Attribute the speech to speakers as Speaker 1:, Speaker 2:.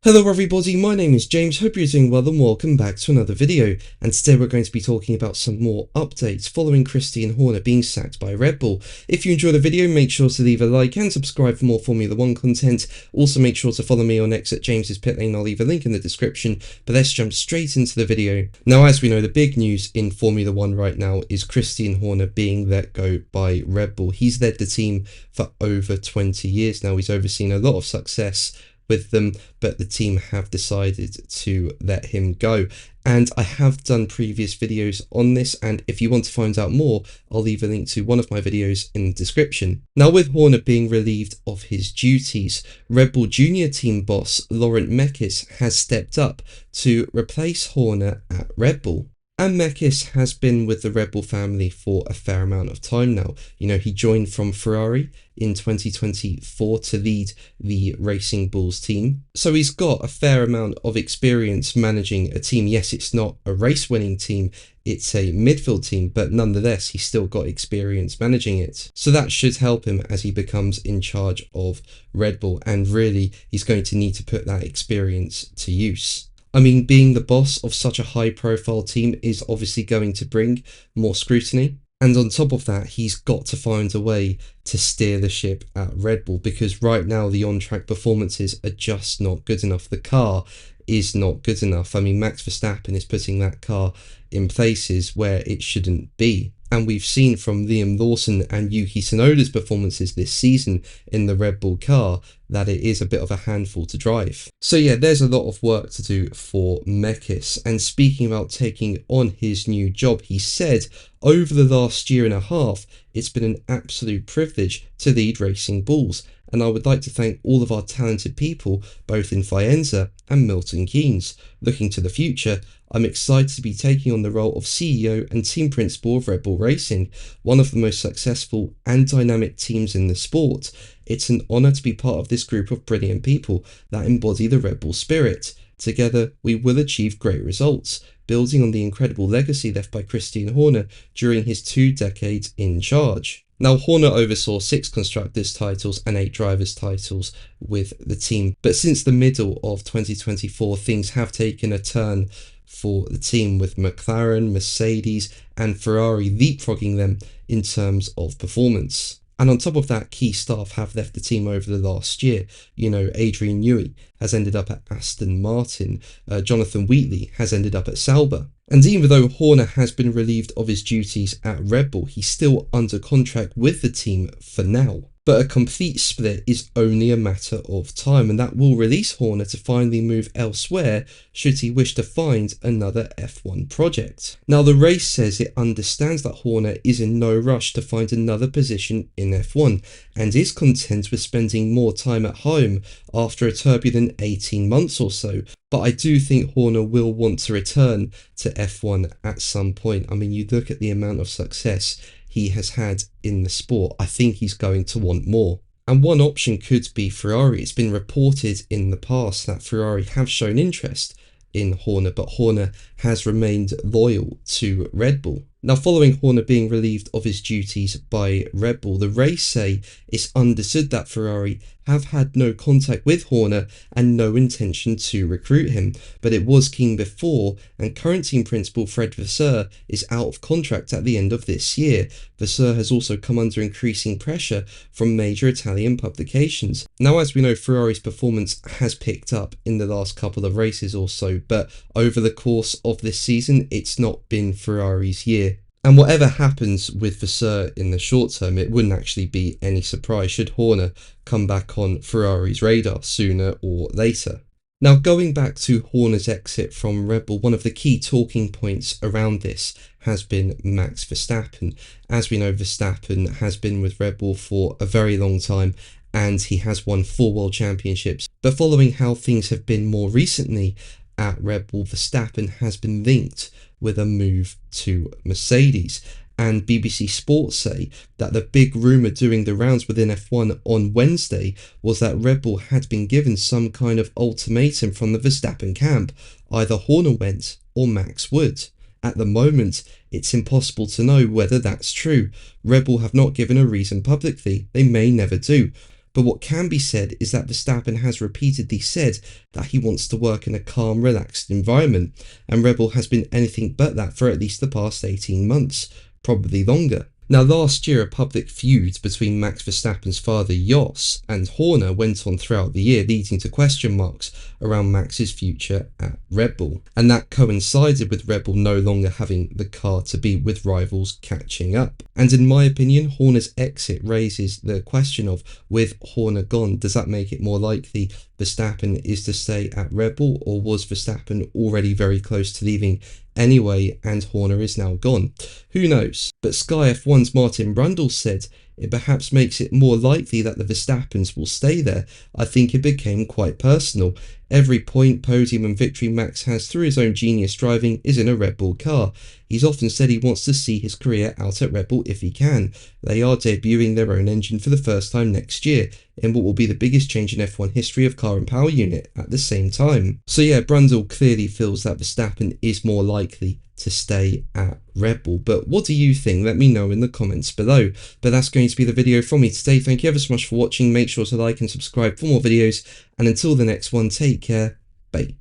Speaker 1: Hello everybody, my name is James, hope you're doing well and welcome back to another video, and today we're going to be talking about some more updates following Christian Horner being sacked by Red Bull. If you enjoyed the video, make sure to leave a like and subscribe for more Formula 1 content. Also make sure to follow me on X at James's Pit Lane, I'll leave a link in the description, but let's jump straight into the video. Now, as we know, the big news in Formula 1 right now is Christian Horner being let go by Red Bull. He's led the team for over 20 years now, he's overseen a lot of success with them, but the team have decided to let him go. And I have done previous videos on this, and if you want to find out more, I'll leave a link to one of my videos in the description. Now, with Horner being relieved of his duties, Red Bull Junior team boss Laurent Mekies has stepped up to replace Horner at Red Bull. And Mekies has been with the Red Bull family for a fair amount of time now. You know, he joined from Ferrari in 2024 to lead the Racing Bulls team. So he's got a fair amount of experience managing a team. Yes, it's not a race-winning team, it's a midfield team, but nonetheless, he's still got experience managing it. So that should help him as he becomes in charge of Red Bull. And really, he's going to need to put that experience to use. I mean, being the boss of such a high-profile team is obviously going to bring more scrutiny. And on top of that, he's got to find a way to steer the ship at Red Bull, because right now the on-track performances are just not good enough. The car is not good enough. I mean, Max Verstappen is putting that car in places where it shouldn't be. And we've seen from Liam Lawson and Yuki Tsunoda's performances this season in the Red Bull car that it is a bit of a handful to drive. So yeah, there's a lot of work to do for Mekies. And speaking about taking on his new job, he said, over the last year and a half, it's been an absolute privilege to lead Racing Bulls. And I would like to thank all of our talented people, both in Faenza and Milton Keynes. Looking to the future, I'm excited to be taking on the role of CEO and team principal of Red Bull Racing, one of the most successful and dynamic teams in the sport. It's an honour to be part of this group of brilliant people that embody the Red Bull spirit. Together, we will achieve great results, building on the incredible legacy left by Christian Horner during his 2 decades in charge. Now, Horner oversaw 6 constructors titles and 8 drivers titles with the team, but since the middle of 2024, things have taken a turn for the team, with McLaren, Mercedes and Ferrari leapfrogging them in terms of performance. And on top of that, key staff have left the team over the last year. You know, Adrian Newey has ended up at Aston Martin. Jonathan Wheatley has ended up at Sauber. And even though Horner has been relieved of his duties at Red Bull, he's still under contract with the team for now. But a complete split is only a matter of time, and that will release Horner to finally move elsewhere should he wish to find another F1 project. Now, the race says it understands that Horner is in no rush to find another position in F1 and is content with spending more time at home after a turbulent 18 months or so. But I do think Horner will want to return to F1 at some point. I mean, you look at the amount of success he has had in the sport, I think he's going to want more. And one option could be Ferrari. It's been reported in the past that Ferrari have shown interest in Horner, but Horner has remained loyal to Red Bull. Now, following Horner being relieved of his duties by Red Bull, the race say it's understood that Ferrari have had no contact with Horner and no intention to recruit him, but it was keen before, and current team principal Fred Vasseur is out of contract at the end of this year. Vasseur has also come under increasing pressure from major Italian publications. Now, as we know, Ferrari's performance has picked up in the last couple of races or so, but over the course of this season, it's not been Ferrari's year. And whatever happens with Vasseur in the short term, it wouldn't actually be any surprise should Horner come back on Ferrari's radar sooner or later. Now, going back to Horner's exit from Red Bull, one of the key talking points around this has been Max Verstappen. As we know, Verstappen has been with Red Bull for a very long time and he has won 4 world championships. But following how things have been more recently at Red Bull, Verstappen has been linked with a move to Mercedes. And BBC Sports say that the big rumour doing the rounds within F1 on Wednesday was that Red Bull had been given some kind of ultimatum from the Verstappen camp. Either Horner went or Max would. At the moment, it's impossible to know whether that's true. Red Bull have not given a reason publicly. They may never do. But what can be said is that Verstappen has repeatedly said that he wants to work in a calm, relaxed environment, and Red Bull has been anything but that for at least the past 18 months, probably longer. Now, last year, a public feud between Max Verstappen's father Jos and Horner went on throughout the year, leading to question marks around Max's future at Red Bull. And that coincided with Red Bull no longer having the car to beat, with rivals catching up. And in my opinion, Horner's exit raises the question of, with Horner gone, does that make it more likely Verstappen is to stay at Red Bull, or was Verstappen already very close to leaving anyway and Horner is now gone? Who knows? But Sky F1's Martin Brundle said it perhaps makes it more likely that the Verstappens will stay there. I think it became quite personal. Every point, podium and victory Max has through his own genius driving is in a Red Bull car. He's often said he wants to see his career out at Red Bull if he can. They are debuting their own engine for the first time next year, in what will be the biggest change in F1 history of car and power unit at the same time. So yeah, Brundle clearly feels that Verstappen is more likely to stay at Red Bull. But what do you think? Let me know in the comments below. But that's going to be the video from me today. Thank you ever so much for watching. Make sure to like and subscribe for more videos. And until the next one, take care. Bye.